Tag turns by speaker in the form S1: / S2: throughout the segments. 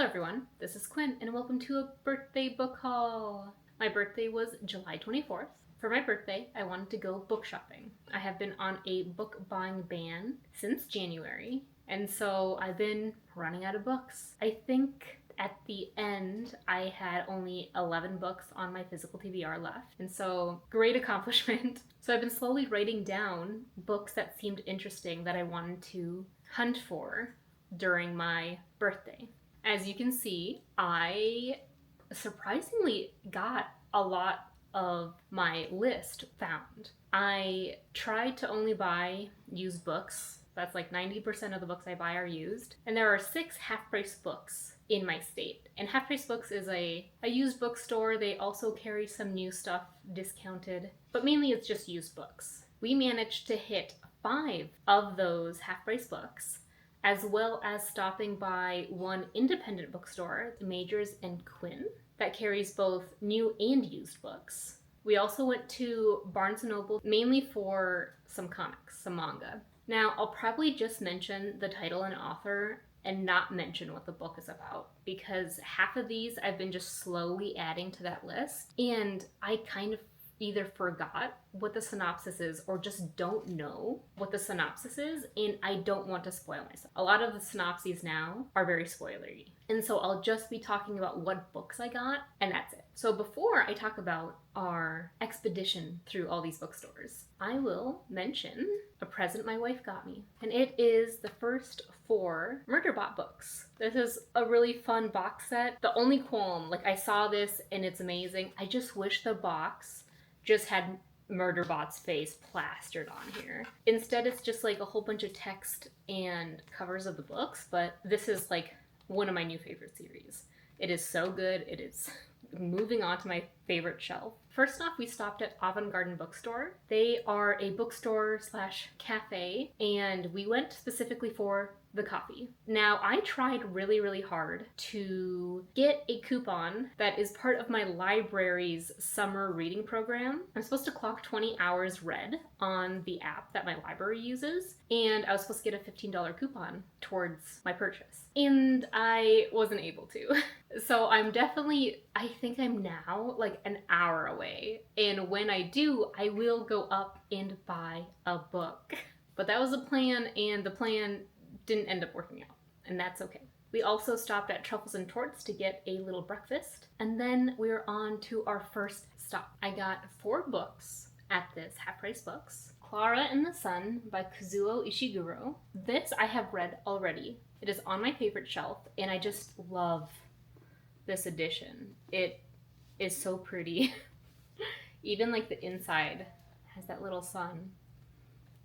S1: everyone, this is Quinn, and welcome to a birthday book haul. My birthday was July 24th. For my birthday, I wanted to go book shopping. I have been on a book buying ban since January, and so I've been running out of books. I think at the end, I had only 11 books on my physical TBR left, and so great accomplishment. So I've been slowly writing down books that seemed interesting that I wanted to hunt for during my birthday. As you can see, I surprisingly got a lot of my list found. I tried to only buy used books. That's like 90% of the books I buy are used. And there are 6 half-price books in my state. And Half Price Books is a used bookstore. They also carry some new stuff discounted, but mainly it's just used books. We managed to hit 5 of those half-price books, as well as stopping by one independent bookstore, Majors and Quinn, that carries both new and used books. We also went to Barnes & Noble mainly for some comics, some manga. Now, I'll probably just mention the title and author and not mention what the book is about, because half of these I've been just slowly adding to that list, and I kind of either forgot what the synopsis is or just don't know what the synopsis is, and I don't want to spoil myself. A lot of the synopses now are very spoilery, and so I'll just be talking about what books I got, and that's it. So before I talk about our expedition through all these bookstores, I will mention a present my wife got me, and it is the first 4 Murderbot books. This is a really fun box set. The only qualm, I saw this and it's amazing, I just wish the box just had Murderbot's face plastered on here. Instead, it's just a whole bunch of text and covers of the books, but this is one of my new favorite series. It is so good. It is moving on to my favorite shelf. First off, we stopped at Avant Garden Bookstore. They are a bookstore / cafe, and we went specifically for the coffee. Now, I tried really, really hard to get a coupon that is part of my library's summer reading program. I'm supposed to clock 20 hours read on the app that my library uses, and I was supposed to get a $15 coupon towards my purchase. And I wasn't able to. So I think I'm now an hour away. And when I do, I will go up and buy a book. But that was a plan, and the plan didn't end up working out, and that's okay. We also stopped at Truffles and Torts to get a little breakfast, and then we're on to our first stop. I got 4 books at this Half Price Books. Clara and the Sun by Kazuo Ishiguro. This I have read already. It is on my favorite shelf, and I just love this edition. It is so pretty. Even the inside has that little sun.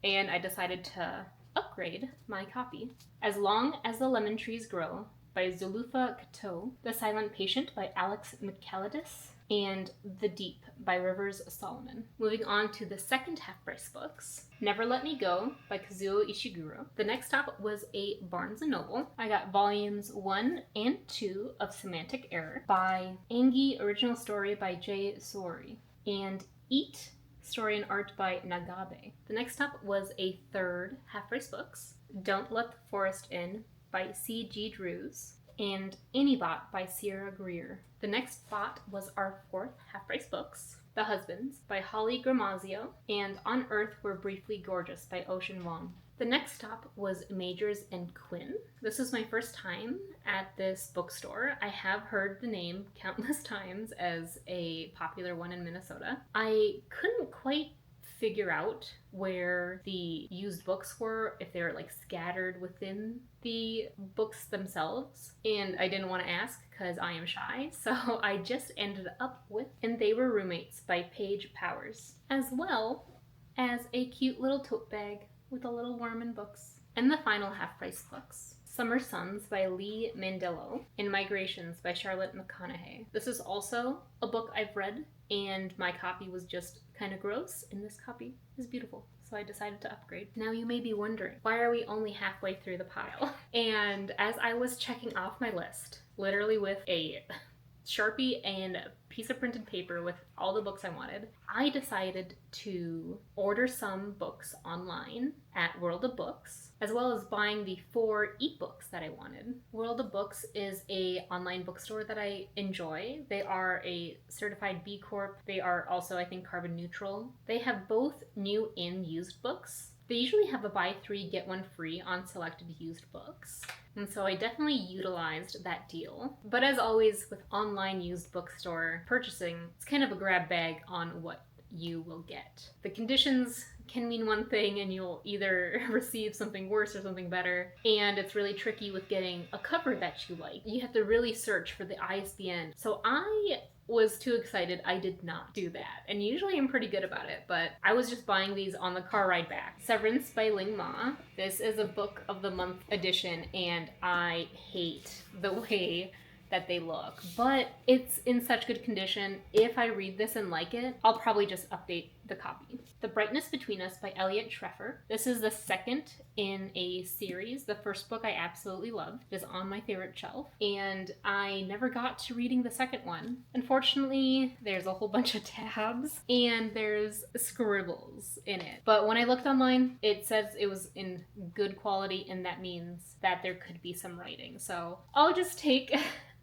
S1: And I decided to upgrade my copy. As Long as the Lemon Trees Grow by Zulufa Kato, The Silent Patient by Alex Michaelides, and The Deep by Rivers Solomon. Moving on to the second half-price books. Never Let Me Go by Kazuo Ishiguro. The next stop was a Barnes & Noble. I got volumes 1 and 2 of Semantic Error by Angie, original story by Jay Sori, and Eat, story and art by Nagabe. The next stop was a third half-price books. Don't Let the Forest In by C.G. Drews, and Anybot by Sierra Greer. The next spot was our 4th half-price books, The Husbands by Holly Gramazio, and On Earth We're Briefly Gorgeous by Ocean Wong. The next stop was Majors and Quinn. This was my first time at this bookstore. I have heard the name countless times as a popular one in Minnesota. I couldn't quite figure out where the used books were, if they were scattered within the books themselves, and I didn't want to ask because I am shy, so I just ended up with And They Were Roommates by Paige Powers, as well as a cute little tote bag with a little worm and books. And the final half-price books. Summer Suns by Lee Mandello, and Migrations by Charlotte McConaughey. This is also a book I've read, and my copy was just kind of gross, and this copy is beautiful. So I decided to upgrade. Now you may be wondering, why are we only halfway through the pile? And as I was checking off my list, literally with a Sharpie and a piece of printed paper with all the books I wanted, I decided to order some books online at World of Books, as well as buying the 4 ebooks that I wanted. World of Books is a online bookstore that I enjoy. They are a certified B Corp. They are also, I think, carbon neutral. They have both new and used books. They usually have a buy 3, get 1 free on selected used books. And so I definitely utilized that deal. But as always with online used bookstore purchasing, it's kind of a grab bag on what you will get. The conditions can mean one thing and you'll either receive something worse or something better. And it's really tricky with getting a cover that you like. You have to really search for the ISBN. So I was too excited. I did not do that. And usually I'm pretty good about it, but I was just buying these on the car ride back. Severance by Ling Ma. This is a book of the month edition and I hate the way that they look, but it's in such good condition. If I read this and like it, I'll probably just update the copy. The Brightness Between Us by Elliot Treffer. This is the second in a series. The first book I absolutely loved. It is on my favorite shelf, and I never got to reading the second one. Unfortunately, there's a whole bunch of tabs and there's scribbles in it. But when I looked online, it says it was in good quality, and that means that there could be some writing. So I'll just take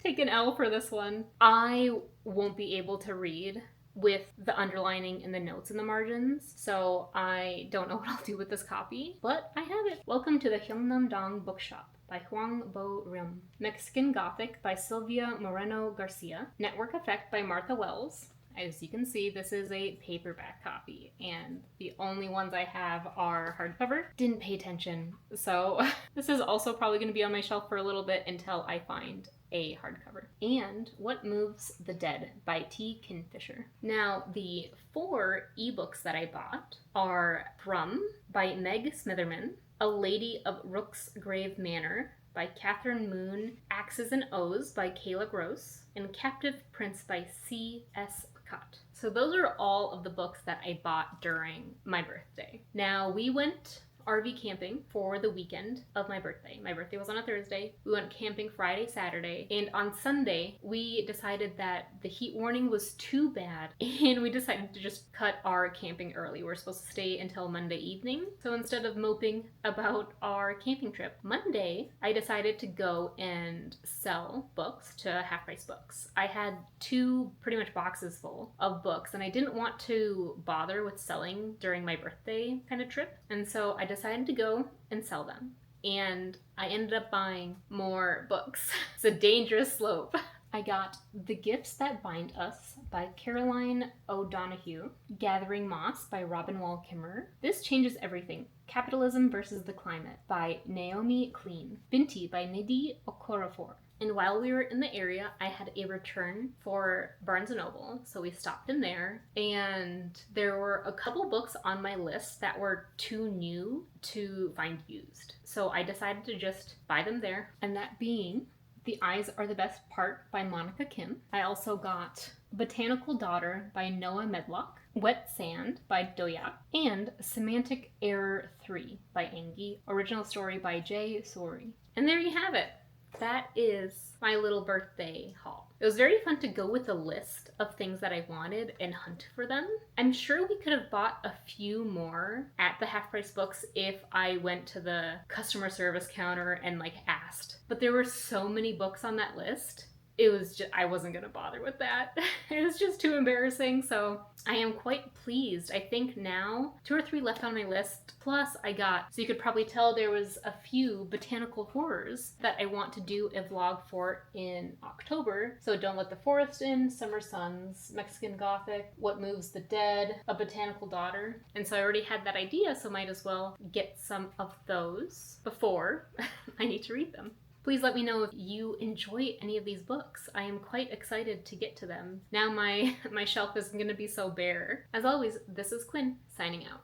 S1: an L for this one. I won't be able to read with the underlining and the notes in the margins, so I don't know what I'll do with this copy, but I have it. Welcome to the Gyeongnam Dong Bookshop by Hwang Bo Rim. Mexican Gothic by Sylvia Moreno Garcia. Network Effect by Martha Wells. As you can see, this is a paperback copy, and the only ones I have are hardcover. Didn't pay attention, so this is also probably going to be on my shelf for a little bit until I find a hardcover. And What Moves the Dead by T. Kinfisher. Now, the 4 ebooks that I bought are From by Meg Smitherman, A Lady of Rook's Grave Manor by Catherine Moon, X's and O's by Kayla Gross, and Captive Prince by C.S. Picot. So those are all of the books that I bought during my birthday. Now, we went RV camping for the weekend of my birthday. My birthday was on a Thursday. We went camping Friday, Saturday, and on Sunday we decided that the heat warning was too bad and we decided to just cut our camping early. We're supposed to stay until Monday evening. So instead of moping about our camping trip, Monday I decided to go and sell books to Half Price Books. I had 2 pretty much boxes full of books and I didn't want to bother with selling during my birthday kind of trip, and so I decided to go and sell them. And I ended up buying more books. It's a dangerous slope. I got The Gifts That Bind Us by Caroline O'Donoghue, Gathering Moss by Robin Wall Kimmerer, This Changes Everything, Capitalism versus the Climate by Naomi Klein, Binti by Nidhi Okorafor. And while we were in the area, I had a return for Barnes & Noble, so we stopped in there, and there were a couple books on my list that were too new to find used. So I decided to just buy them there, and that being The Eyes Are the Best Part by Monica Kim. I also got Botanical Daughter by Noah Medlock, Wet Sand by Doyak, and Semantic Error 3 by Angie, original story by Jay Sori. And there you have it. That is my little birthday haul. It was very fun to go with a list of things that I wanted and hunt for them. I'm sure we could have bought a few more at the Half Price Books if I went to the customer service counter and asked. But there were so many books on that list. It was just, I wasn't gonna bother with that. It was just too embarrassing, so I am quite pleased. I think now 2 or 3 left on my list, plus I got, so you could probably tell there was a few botanical horrors that I want to do a vlog for in October. So Don't Let the Forest In, Summer Suns, Mexican Gothic, What Moves the Dead, A Botanical Daughter. And so I already had that idea, so might as well get some of those before I need to read them. Please let me know if you enjoy any of these books. I am quite excited to get to them. Now my shelf isn't going to be so bare. As always, this is Quinn, signing out.